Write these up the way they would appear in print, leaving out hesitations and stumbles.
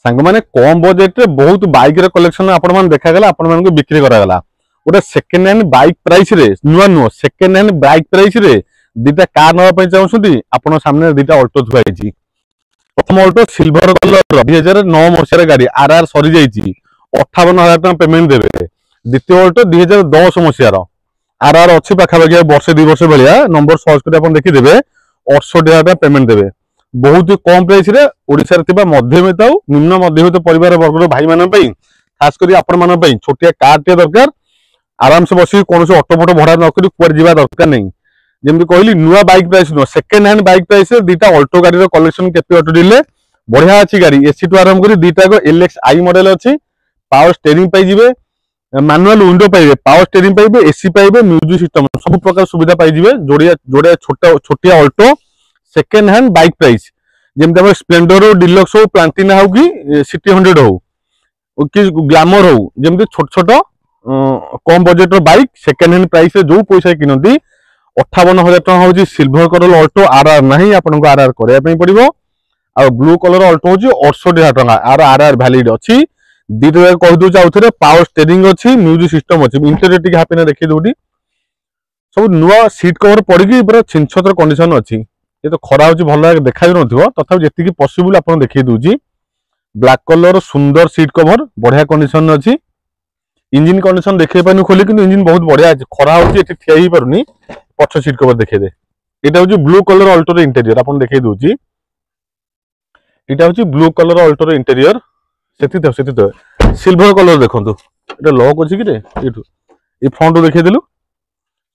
सांग माने कम बजेट रे बहुत बाइक रे कलेक्शन आपण मान देखा गला आपण मान को बिक्री करा गला गोटे सेकेंड हैंड बाइक प्राइस रे नुआ नुआ सेकेंड हैंड बाइक प्राइस रे दीटा कार नवा पई चाहउछंती आपण सामने दीटा ऑल्टो थुआ हिची। प्रथम ऑल्टो सिल्वर कलर 2009 मसिया गाड़ी आरआर सरी जाईची 58,000 टका पेमेंट देबे। द्वितीय ऑल्टो 2010 मसिया आरआर अच्छी पाखापाखि वर्ष 2 वर्ष भाया नंबर सर्च कर देखी देबे 68,000 टका पेमेंट देबे। बहुत ही कम प्राइस रे ओडिसा रे थिबा मध्यमित और निम्न मध्यमित परिवार वर्ग भाई मान खास करी आपण मान छोटिया कार टे दरकार आराम से बसी कौन ऑटो फोटो भड़ा न करी कुआर जीवा दरकार नहीं। जेमती कहली नुआ बाइक प्राइस नुआ सेकेंड हैंड बाइक प्राइस दीटा ऑल्टो गाड़ी कलेक्शन केपी ऑटो डील बढ़िया अच्छी गाड़ी एसी टू आरंभ कर दीटा LXi मॉडल अच्छी पावर स्टेयरिंग पाइबे मैनुअल विंडो पाइबे पावर स्टेयरिंग पाइबे एसी पाइबे म्यूजिक सिस्टम सब प्रकार सुविधा पाइबे जोड़िया जोड़िया छोटिया Alto second hand bike price जमी स्प्लेंडर हो डिलक्स हो प्लांटिना हो कि सिटी 100 हो कि ग्लैमर हो जमी छोट छोट कम budget bike second hand price जो पैसा किनती 58,000 टका हूँ सिल्वर कलर ऑल्टो आरआर नहीं आपको आरआर करने पड़ो आ ब्लू कलर ऑल्टो हूँ 68,000 टका आरआर वैलिड अच्छी दीटा कहीदे आउ थे पावर स्टेयरिंग अच्छी म्यूजिक सिस्टम अच्छी इंटेरियर टी हापी देखी दूटी सब नुआ सीट कवर पड़ी पूरा छिनछतर कंडीशन अच्छी ये तो खरा हो भल देखा तथा जी पॉसिबल आप देखी दूची ब्लैक कलर सुंदर सीट कवर बढ़िया कंडीशन अच्छी इंजिन कंडीशन देखे पानी खोली कि इंजिन बहुत बढ़िया अच्छे खरा हो ठिया ही पारुनी पछ सीट कवर देखा दे यहाँ हूँ ब्लू कलर अल्टोर इंटेरियर आप देखी दूची यहाँ हूँ ब्लू कलर अल्टोर इंटेरियर से सिल्वर कलर देखो ये लॉक अच्छी कि फ्रंट देखी देलु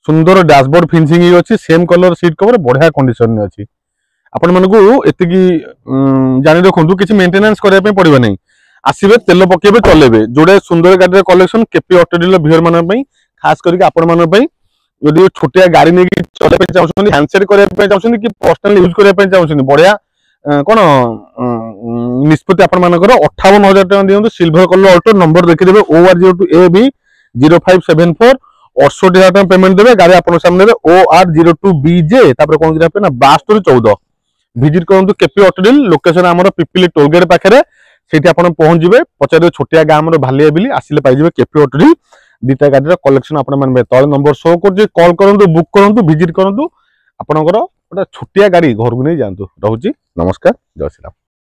सुंदर डैशबोर्ड फिनिशिंग अच्छी सेम कलर सीट कवर बढ़िया कंडीशन में अच्छी आपण मानकू एतिकी जानी रखु किसी मेंटेनेंस करने पड़ो नहीं आसबे तेल पकेबे चलेबे जोड़े सुंदर गाड़ी कलेक्शन केपी ऑटो डीलर भिवर मान खास करके आपण मान जदि छोटिया गाड़ी नहीं चलने चाहते हैंडसेट करने चाहते कि पर्सनाल यूज करने चाहते बढ़िया कौन निष्पत्ति आपण मानकर 58,000 टका दियंतु सिल्वर कलर ऑल्टो नंबर देखिदेबे OR02AB0574 68,000 टका पेमेंट देबे गाड़ी आपण सामने OR02BJ तापर कोन गिरा पे ना 7214 विजिट करंतु केपी ऑटो डील लोकेशन हमर पिपिली टोलगेट पाखरे सेठी आपण पहुंच जिवे पचारे छोटिया गाम रो भालिया बिली आसिले पाइ जिवे केपी ऑटो डील दीटा गाड़ी कलेक्शन आपण मानबे तळे नंबर शो कर कॉल करंतु बुक करंतु विजिट करंतु आपणकर गोटे छोटिया गाड़ी घर को नहीं जातु। रोची नमस्कार जय श्री राम।